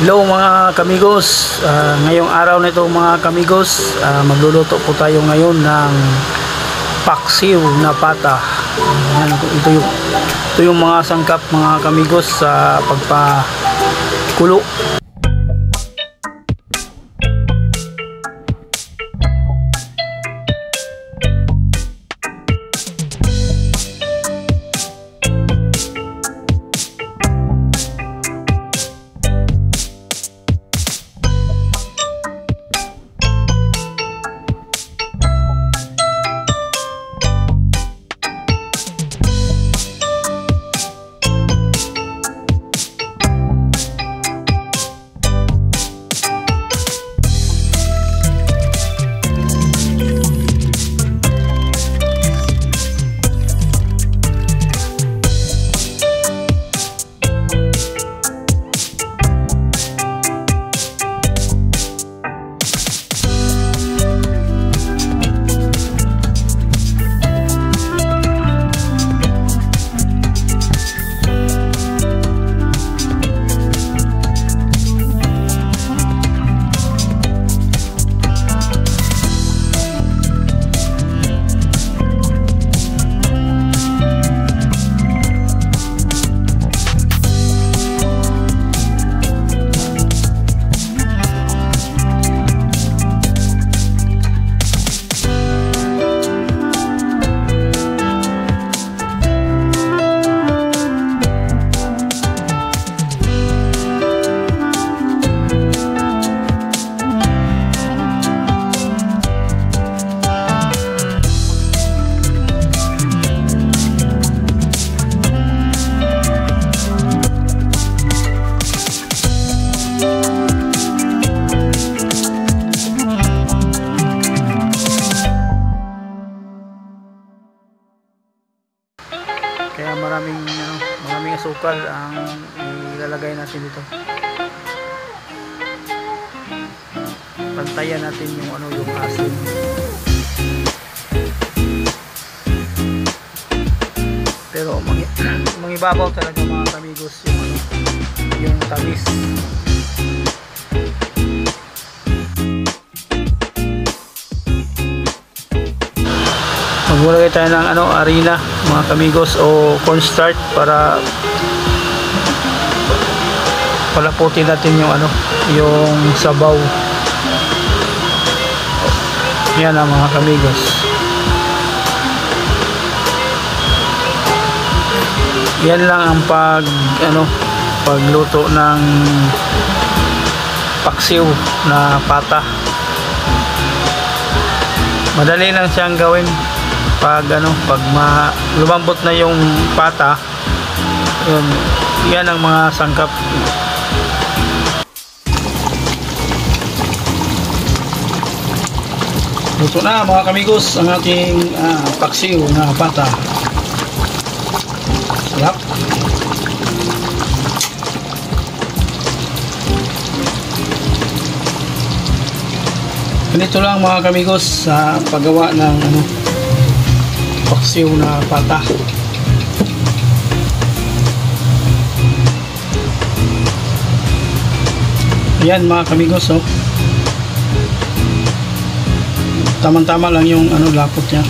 Hello mga kamigos, ngayong araw na ito mga kamigos, magluluto po tayo ngayon ng paksiw na pata. Ito yung mga sangkap mga kamigos sa pagpakulo. Kaya maraming asukal ang ilalagay natin dito. Pantayan natin yung asin. Pero mangibabaw talaga mga kamigos yung tamis. Magmulagay tayo ng harina mga kamigos o cornstarch para palaputin natin yung sabaw. Yan ang mga kamigos. Yan lang ang pagluto ng paksiw na pata. Madali lang siyang gawin. Pag lumambot na yung pata, yan ang mga sangkap. Luto na mga kamigos ang ating paksiw na pata. Sarap. Ganito lang mga kamigos sa paggawa ng paksiw na pata. Ayan mga kamigos, tamang-tama lang yung lapot niya.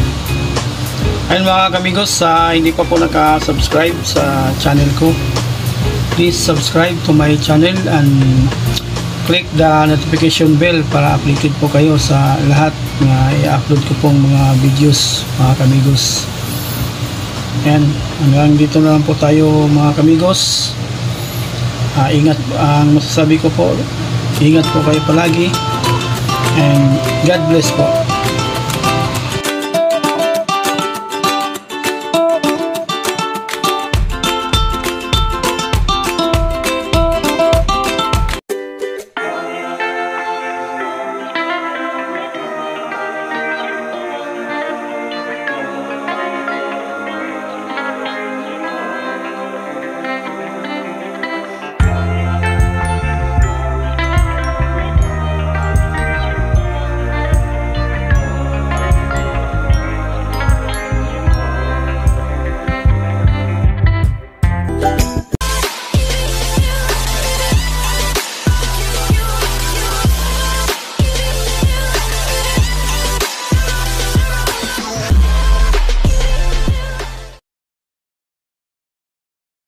Ayan mga kamigos, hindi pa po naka-subscribe sa channel ko, please subscribe to my channel and click the notification bell para updated po kayo sa lahat na i-upload ko pong mga videos mga kamigos. Ayan, hanggang dito na lang po tayo mga kamigos. Ingat, ang masasabi ko po, ingat po kayo palagi and God bless po.